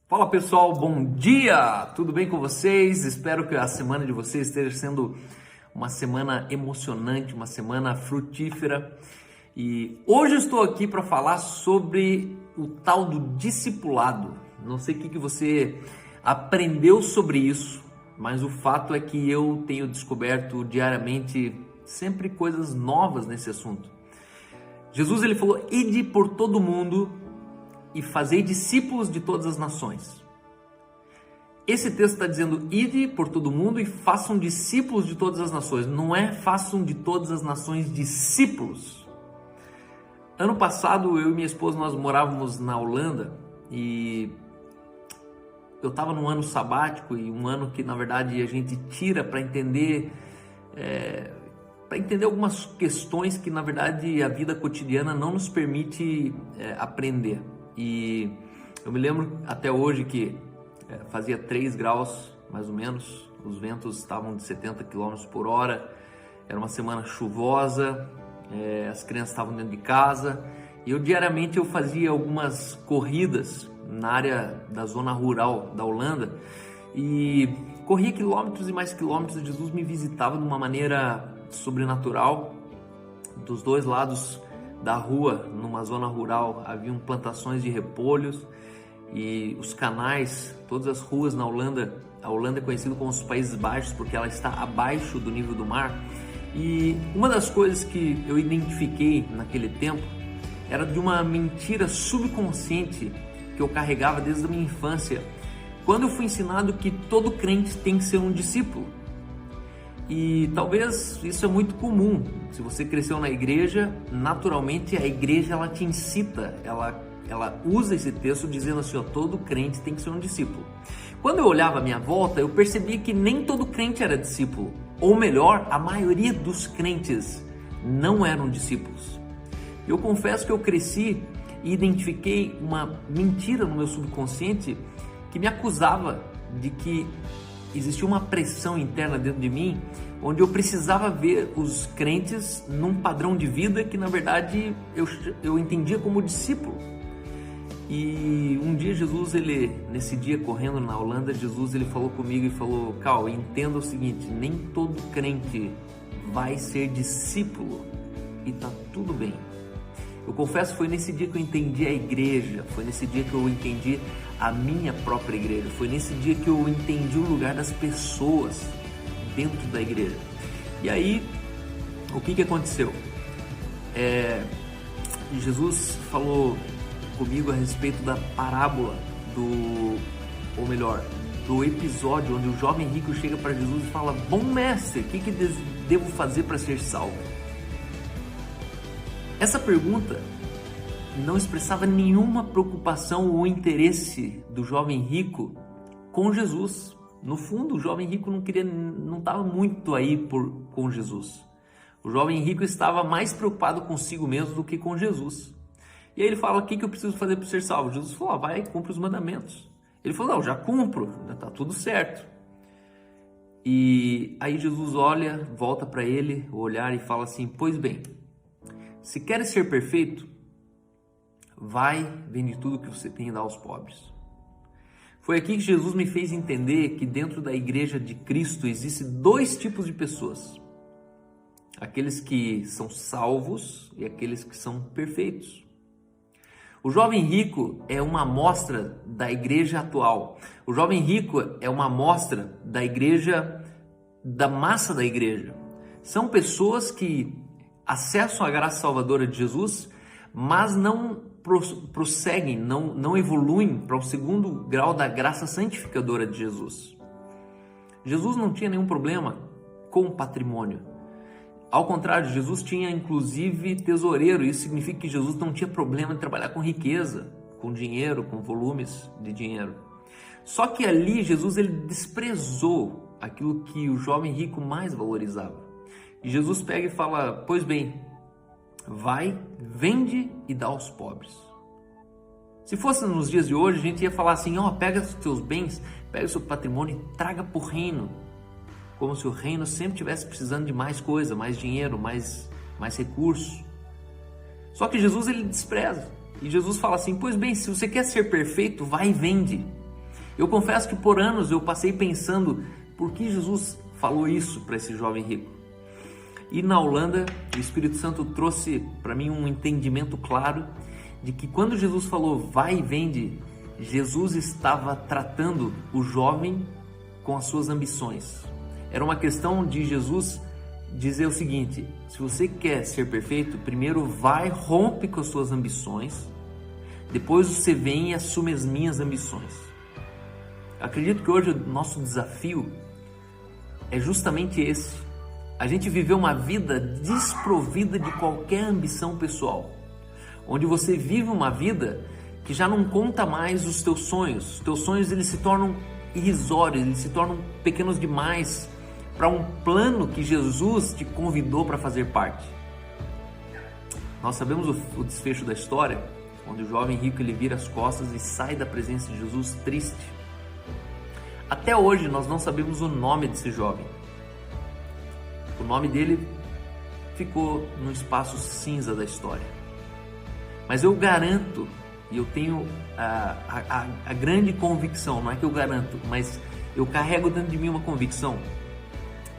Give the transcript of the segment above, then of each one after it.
Fala pessoal, bom dia! Tudo bem com vocês? Espero que a semana de vocês esteja sendo uma semana emocionante, uma semana frutífera. E hoje eu estou aqui para falar sobre o tal do discipulado. Não sei o que você aprendeu sobre isso, mas o fato é que eu tenho descoberto diariamente sempre coisas novas nesse assunto. Jesus ele falou: "Ide por todo mundo e fazei discípulos de todas as nações." Esse texto está dizendo: ide por todo mundo e façam discípulos de todas as nações. Não é façam de todas as nações discípulos. Ano passado, eu e minha esposa, nós morávamos na Holanda e eu estava num ano sabático, e um ano que na verdade a gente tira para entender algumas questões que na verdade a vida cotidiana não nos permite aprender. E eu me lembro até hoje que fazia 3 graus mais ou menos, os ventos estavam de 70 km por hora, era uma semana chuvosa, as crianças estavam dentro de casa e diariamente eu fazia algumas corridas na área da zona rural da Holanda e corria quilômetros e mais quilômetros. Jesus me visitava de uma maneira sobrenatural. Dos dois lados da rua, numa zona rural, haviam plantações de repolhos e os canais, todas as ruas na Holanda. A Holanda é conhecida como os Países Baixos porque ela está abaixo do nível do mar. E uma das coisas que eu identifiquei naquele tempo era de uma mentira subconsciente que eu carregava desde a minha infância, quando eu fui ensinado que todo crente tem que ser um discípulo. E talvez isso é muito comum. Se você cresceu na igreja, naturalmente a igreja ela te incita, ela usa esse texto dizendo assim: ó, todo crente tem que ser um discípulo. Quando eu olhava à minha volta, eu percebia que nem todo crente era discípulo, ou melhor, a maioria dos crentes não eram discípulos. Eu confesso que eu cresci e identifiquei uma mentira no meu subconsciente que me acusava de que existia uma pressão interna dentro de mim, onde eu precisava ver os crentes num padrão de vida que na verdade eu entendia como discípulo. E um dia Jesus, nesse dia correndo na Holanda, Jesus ele falou comigo e falou: "Cal, entenda o seguinte, nem todo crente vai ser discípulo e tá tudo bem." Eu confesso que foi nesse dia que eu entendi a igreja, foi nesse dia que eu entendi a minha própria igreja, foi nesse dia que eu entendi o lugar das pessoas dentro da igreja. E aí, o que aconteceu? Jesus falou comigo a respeito da parábola do episódio onde o jovem rico chega para Jesus e fala: "Bom mestre, o que devo fazer para ser salvo?" Essa pergunta não expressava nenhuma preocupação ou interesse do jovem rico com Jesus. No fundo, o jovem rico não estava muito aí com Jesus. O jovem rico estava mais preocupado consigo mesmo do que com Jesus. E aí ele fala: "O que eu preciso fazer para ser salvo?" Jesus falou: "Vai, cumpre os mandamentos." Ele falou: "Não, já cumpro, já está tudo certo." E aí Jesus olha, volta para ele o olhar e fala assim: "Pois bem, se queres ser perfeito, vai, vende tudo que você tem e dá aos pobres." Foi aqui que Jesus me fez entender que dentro da igreja de Cristo existem 2 tipos de pessoas: aqueles que são salvos e aqueles que são perfeitos. O jovem rico é uma amostra da igreja atual. O jovem rico é uma amostra da igreja, da massa da igreja. São pessoas que acessam a graça salvadora de Jesus, mas não prosseguem, não evoluem para o 2º grau da graça santificadora de Jesus. Jesus não tinha nenhum problema com patrimônio. Ao contrário, Jesus tinha inclusive tesoureiro. Isso significa que Jesus não tinha problema em trabalhar com riqueza, com dinheiro, com volumes de dinheiro. Só que ali Jesus ele desprezou aquilo que o jovem rico mais valorizava. E Jesus pega e fala: "Pois bem, vai, vende e dá aos pobres." Se fosse nos dias de hoje, a gente ia falar assim: pega os teus bens, pega o seu patrimônio e traga para o reino. Como se o reino sempre estivesse precisando de mais coisa, mais dinheiro, mais recursos. Só que Jesus ele despreza. E Jesus fala assim: "Pois bem, se você quer ser perfeito, vai e vende. Eu confesso que por anos eu passei pensando por que Jesus falou isso para esse jovem rico. E na Holanda, o Espírito Santo trouxe para mim um entendimento claro de que quando Jesus falou vai e vende, Jesus estava tratando o jovem com as suas ambições. Era uma questão de Jesus dizer o seguinte: se você quer ser perfeito, primeiro vai, rompe com as suas ambições, depois você vem e assume as minhas ambições. Acredito que hoje o nosso desafio é justamente esse: a gente viver uma vida desprovida de qualquer ambição pessoal, onde você vive uma vida que já não conta mais os teus sonhos. Os teus sonhos, eles se tornam irrisórios, eles se tornam pequenos demais para um plano que Jesus te convidou para fazer parte. Nós sabemos o desfecho da história, onde o jovem rico ele vira as costas e sai da presença de Jesus triste. Até hoje nós não sabemos o nome desse jovem. O nome dele ficou no espaço cinza da história. Mas eu garanto, e eu tenho a grande convicção, não é que eu garanto, mas eu carrego dentro de mim uma convicção,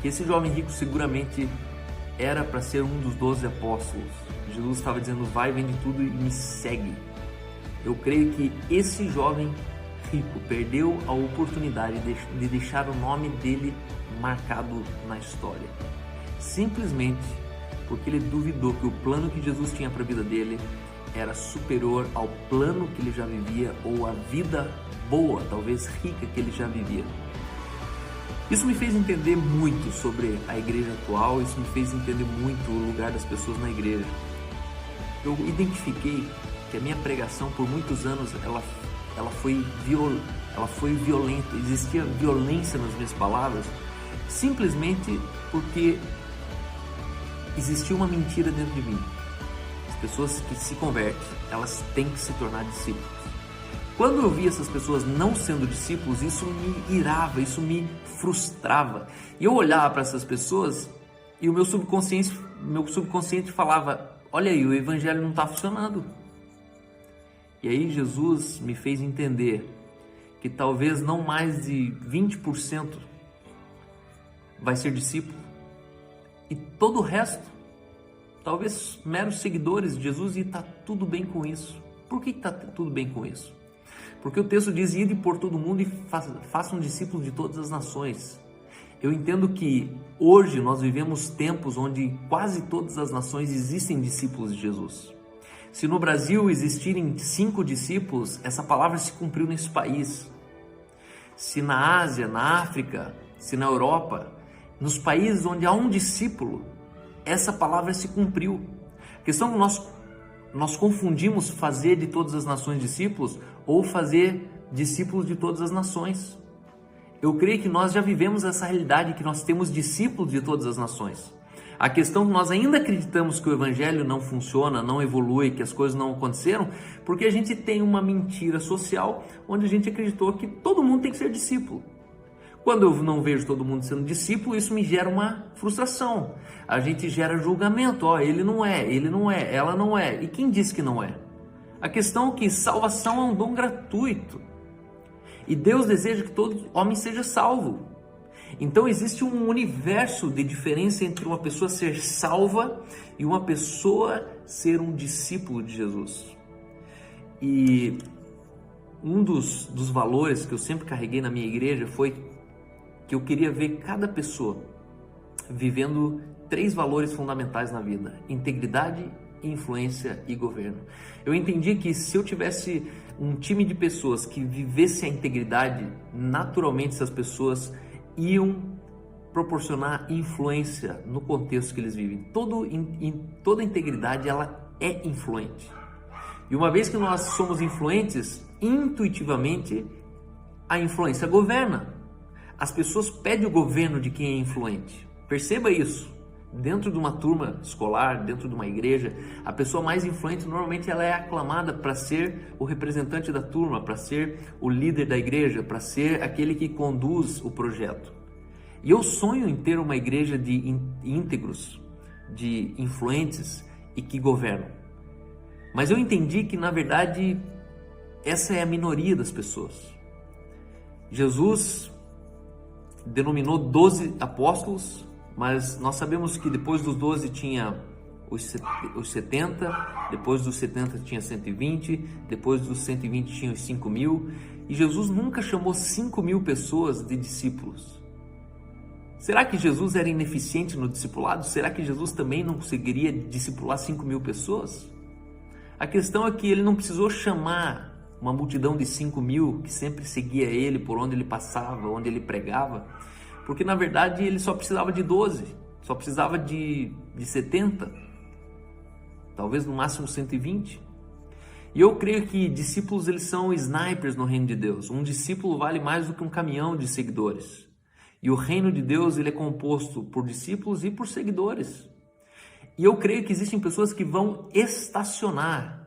que esse jovem rico seguramente era para ser um dos 12 apóstolos. Jesus estava dizendo: vai, vende tudo e me segue. Eu creio que esse jovem rico perdeu a oportunidade de deixar o nome dele marcado na história, simplesmente porque ele duvidou que o plano que Jesus tinha para a vida dele era superior ao plano que ele já vivia, ou a vida boa, talvez rica, que ele já vivia. Isso me fez entender muito sobre a igreja atual, isso me fez entender muito o lugar das pessoas na igreja. Eu identifiquei que a minha pregação por muitos anos ela foi violenta, existia violência nas minhas palavras, simplesmente porque existia uma mentira dentro de mim. As pessoas que se convertem, elas têm que se tornar discípulos. Quando eu via essas pessoas não sendo discípulos, isso me irava, isso me frustrava. E eu olhava para essas pessoas e o meu subconsciente falava: olha aí, o evangelho não está funcionando. E aí Jesus me fez entender que talvez não mais de 20% vai ser discípulo, e todo o resto, talvez meros seguidores de Jesus, e está tudo bem com isso. Por que está tudo bem com isso? Porque o texto diz: ide por todo mundo e façam discípulos de todas as nações. Eu entendo que hoje nós vivemos tempos onde quase todas as nações existem discípulos de Jesus. Se no Brasil existirem 5 discípulos, essa palavra se cumpriu nesse país. Se na Ásia, na África, se na Europa, nos países onde há um discípulo, essa palavra se cumpriu. A questão é que nós confundimos fazer de todas as nações discípulos ou fazer discípulos de todas as nações. Eu creio que nós já vivemos essa realidade, que nós temos discípulos de todas as nações. A questão é que nós ainda acreditamos que o evangelho não funciona, não evolui, que as coisas não aconteceram, porque a gente tem uma mentira social onde a gente acreditou que todo mundo tem que ser discípulo. Quando eu não vejo todo mundo sendo discípulo, isso me gera uma frustração. A gente gera julgamento: ó, ele não é, ela não é. E quem disse que não é? A questão é que salvação é um dom gratuito. E Deus deseja que todo homem seja salvo. Então existe um universo de diferença entre uma pessoa ser salva e uma pessoa ser um discípulo de Jesus. E um dos valores que eu sempre carreguei na minha igreja foi que eu queria ver cada pessoa vivendo 3 valores fundamentais na vida: integridade, influência e governo. Eu entendi que se eu tivesse um time de pessoas que vivesse a integridade, naturalmente essas pessoas iam proporcionar influência no contexto que eles vivem. Toda integridade, ela é influente. E uma vez que nós somos influentes, intuitivamente a influência governa. As pessoas pedem o governo de quem é influente. Perceba isso. Dentro de uma turma escolar, dentro de uma igreja, a pessoa mais influente normalmente ela é aclamada para ser o representante da turma, para ser o líder da igreja, para ser aquele que conduz o projeto. E eu sonho em ter uma igreja de íntegros, de influentes e que governam. Mas eu entendi que na verdade essa é a minoria das pessoas. Jesus denominou 12 apóstolos, mas nós sabemos que depois dos 12 tinha os 70, depois dos 70 tinha 120, depois dos 120 tinha os 5.000, e Jesus nunca chamou 5.000 pessoas de discípulos. Será que Jesus era ineficiente no discipulado? Será que Jesus também não conseguiria discipular 5.000 pessoas? A questão é que ele não precisou chamar uma multidão de 5.000 que sempre seguia ele por onde ele passava, onde ele pregava, porque na verdade ele só precisava de 12, só precisava de 70, talvez no máximo 120. E eu creio que discípulos, eles são snipers no reino de Deus. Um discípulo vale mais do que um caminhão de seguidores. E o reino de Deus, ele é composto por discípulos e por seguidores. E eu creio que existem pessoas que vão estacionar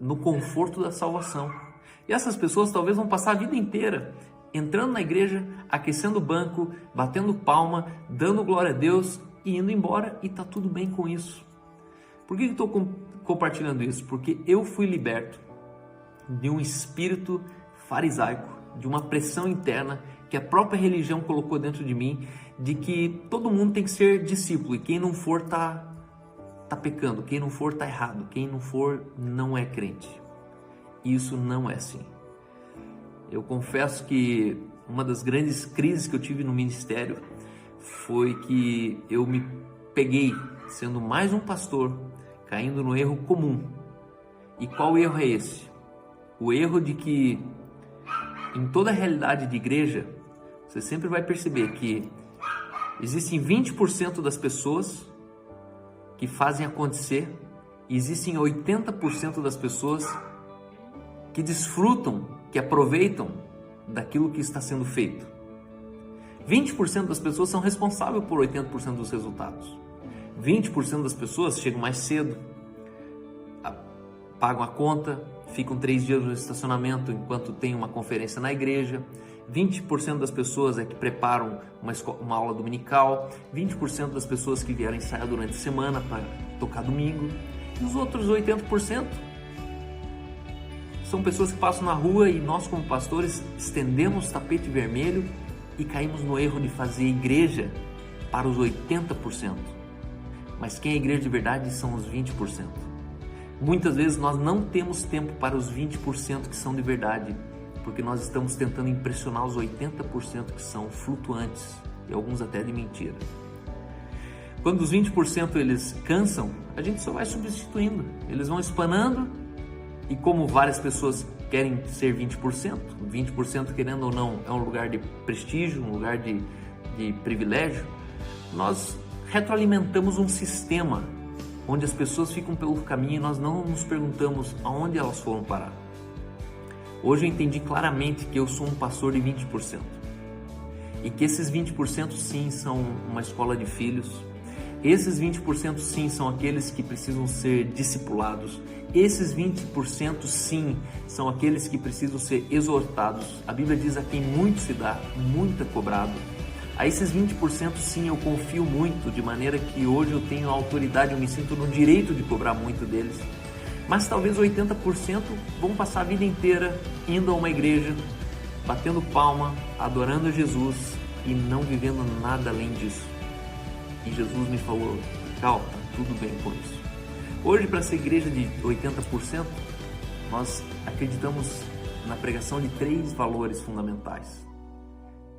no conforto da salvação. E essas pessoas talvez vão passar a vida inteira entrando na igreja, aquecendo o banco, batendo palma, dando glória a Deus e indo embora, e tá tudo bem com isso. Por que eu estou compartilhando isso? Porque eu fui liberto de um espírito farisaico, de uma pressão interna que a própria religião colocou dentro de mim, de que todo mundo tem que ser discípulo, e quem não for tá pecando, quem não for tá errado, quem não for não é crente. Isso não é assim. Eu confesso que uma das grandes crises que eu tive no ministério foi que eu me peguei sendo mais um pastor, caindo no erro comum. E qual erro é esse? O erro de que em toda a realidade de igreja, você sempre vai perceber que existem 20% das pessoas que fazem acontecer e existem 80% das pessoas que desfrutam, que aproveitam daquilo que está sendo feito. 20% das pessoas são responsáveis por 80% dos resultados. 20% das pessoas chegam mais cedo, pagam a conta, ficam 3 dias no estacionamento enquanto tem uma conferência na igreja. 20% das pessoas é que preparam uma aula dominical. 20% das pessoas que vieram ensaiar durante a semana para tocar domingo. E os outros 80% são pessoas que passam na rua e nós, como pastores, estendemos o tapete vermelho e caímos no erro de fazer igreja para os 80%. Mas quem é igreja de verdade são os 20%. Muitas vezes nós não temos tempo para os 20% que são de verdade, porque nós estamos tentando impressionar os 80% que são flutuantes e alguns até de mentira. Quando os 20% eles cansam, a gente só vai substituindo. Eles vão espanando e como várias pessoas querem ser 20%, 20% querendo ou não é um lugar de prestígio, um lugar de privilégio, nós retroalimentamos um sistema onde as pessoas ficam pelo caminho e nós não nos perguntamos aonde elas foram parar. Hoje eu entendi claramente que eu sou um pastor de 20% e que esses 20% sim são uma escola de filhos, esses 20% sim são aqueles que precisam ser discipulados, esses 20% sim são aqueles que precisam ser exortados. A Bíblia diz: a quem muito se dá, muito é cobrado. A esses 20% sim eu confio muito, de maneira que hoje eu tenho a autoridade, eu me sinto no direito de cobrar muito deles. Mas talvez 80% vão passar a vida inteira indo a uma igreja, batendo palma, adorando a Jesus e não vivendo nada além disso. E Jesus me falou: calma, tudo bem com isso. Hoje, para ser igreja de 80%, nós acreditamos na pregação de 3 valores fundamentais.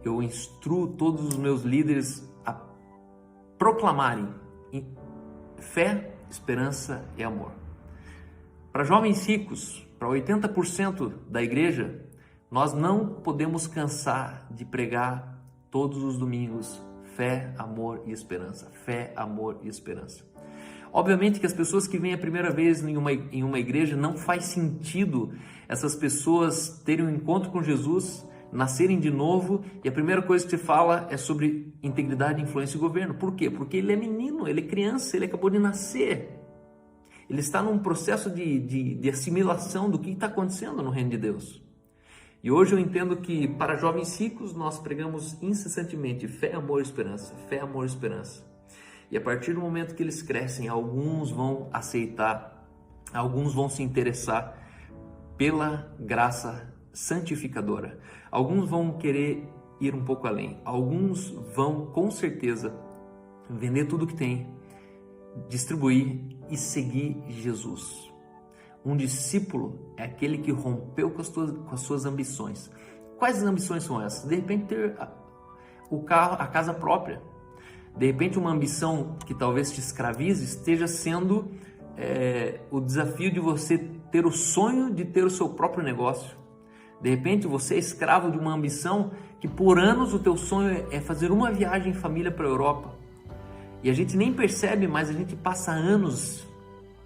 Eu instruo todos os meus líderes a proclamarem fé, esperança e amor. Para jovens ricos, para 80% da igreja, nós não podemos cansar de pregar todos os domingos fé, amor e esperança. Fé, amor e esperança. Obviamente que as pessoas que vêm a primeira vez em uma igreja, não faz sentido essas pessoas terem um encontro com Jesus, nascerem de novo e a primeira coisa que se fala é sobre integridade, influência e governo. Por quê? Porque ele é menino, ele é criança, ele acabou de nascer. Ele está num processo de assimilação do que está acontecendo no reino de Deus. E hoje eu entendo que para jovens ricos nós pregamos incessantemente fé, amor e esperança. Fé, amor e esperança. E a partir do momento que eles crescem, alguns vão aceitar, alguns vão se interessar pela graça santificadora. Alguns vão querer ir um pouco além. Alguns vão, com certeza, vender tudo que tem, distribuir e seguir Jesus. Um discípulo é aquele que rompeu com as suas ambições. Quais ambições são essas? De repente ter o carro, a casa própria. De repente uma ambição que talvez te escravize esteja sendo o desafio de você ter o sonho de ter o seu próprio negócio. De repente você é escravo de uma ambição que por anos o teu sonho é fazer uma viagem em família para a Europa. E a gente nem percebe, mas a gente passa anos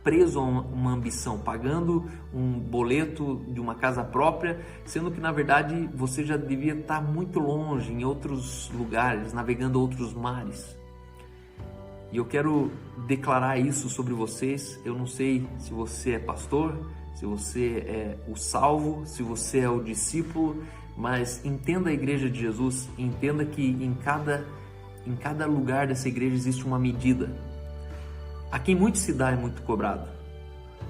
preso a uma ambição, pagando um boleto de uma casa própria, sendo que na verdade você já devia estar muito longe, em outros lugares, navegando outros mares. E eu quero declarar isso sobre vocês. Eu não sei se você é pastor, se você é o salvo, se você é o discípulo, mas entenda a igreja de Jesus, entenda que em cada lugar dessa igreja existe uma medida. A quem muito se dá é muito cobrado.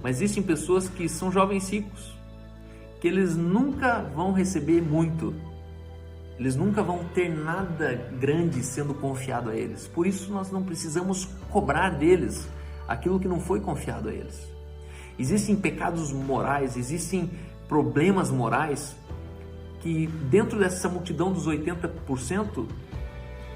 Mas existem pessoas que são jovens ricos, que eles nunca vão receber muito. Eles nunca vão ter nada grande sendo confiado a eles. Por isso nós não precisamos cobrar deles aquilo que não foi confiado a eles. Existem pecados morais, existem problemas morais que dentro dessa multidão dos 80%,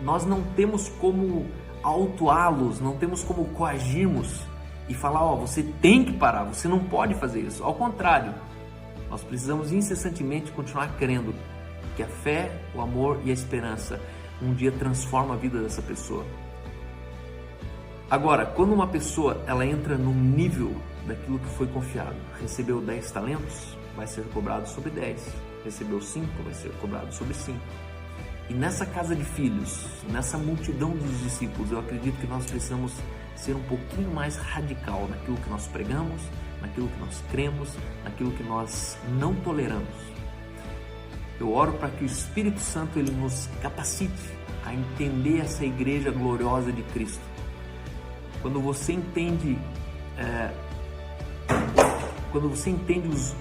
nós não temos como autuá-los, não temos como coagirmos e falar, você tem que parar, você não pode fazer isso. Ao contrário, nós precisamos incessantemente continuar crendo que a fé, o amor e a esperança um dia transformam a vida dessa pessoa. Agora, quando uma pessoa ela entra no nível daquilo que foi confiado, recebeu 10 talentos, vai ser cobrado sobre 10, recebeu 5, vai ser cobrado sobre 5. E nessa casa de filhos, nessa multidão dos discípulos, eu acredito que nós precisamos ser um pouquinho mais radical naquilo que nós pregamos, naquilo que nós cremos, naquilo que nós não toleramos. Eu oro para que o Espírito Santo ele nos capacite a entender essa igreja gloriosa de Cristo. Quando você entende,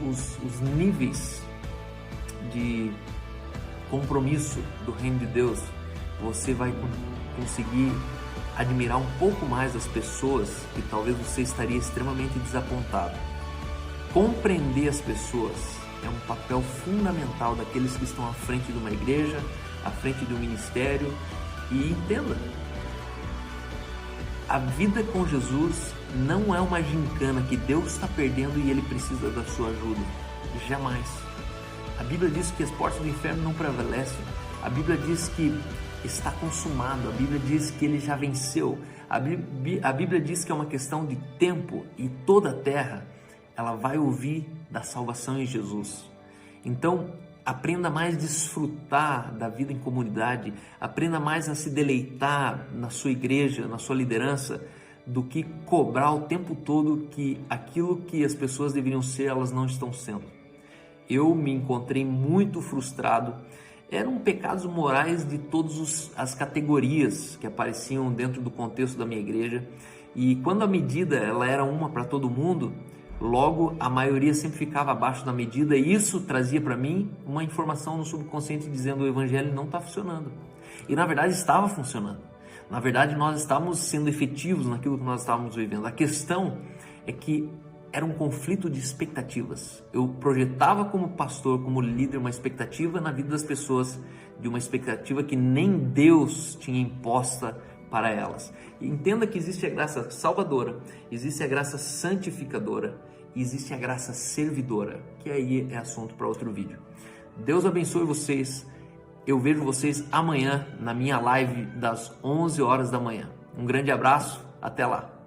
os níveis de compromisso do reino de Deus, você vai conseguir admirar um pouco mais as pessoas que talvez você estaria extremamente desapontado. Compreender as pessoas é um papel fundamental daqueles que estão à frente de uma igreja, à frente de um ministério. E entenda, a vida com Jesus não é uma gincana que Deus está perdendo e Ele precisa da sua ajuda. Jamais. A Bíblia diz que as portas do inferno não prevalecem. A Bíblia diz que está consumado. A Bíblia diz que Ele já venceu. A Bíblia diz que é uma questão de tempo e toda a terra ela vai ouvir da salvação em Jesus. Então, aprenda mais a desfrutar da vida em comunidade, aprenda mais a se deleitar na sua igreja, na sua liderança, do que cobrar o tempo todo que aquilo que as pessoas deveriam ser, elas não estão sendo. Eu me encontrei muito frustrado. Eram pecados morais de todas as categorias que apareciam dentro do contexto da minha igreja. E quando a medida ela era uma para todo mundo, logo a maioria sempre ficava abaixo da medida, e isso trazia para mim uma informação no subconsciente dizendo: o evangelho não está funcionando. E na verdade estava funcionando. Na verdade nós estávamos sendo efetivos naquilo que nós estávamos vivendo. A questão é que era um conflito de expectativas. Eu projetava como pastor, como líder, uma expectativa na vida das pessoas, de uma expectativa que nem Deus tinha imposta para elas. E entenda que existe a graça salvadora, existe a graça santificadora e existe a graça servidora, que aí é assunto para outro vídeo. Deus abençoe vocês. Eu vejo vocês amanhã na minha live das 11 horas da manhã. Um grande abraço, até lá.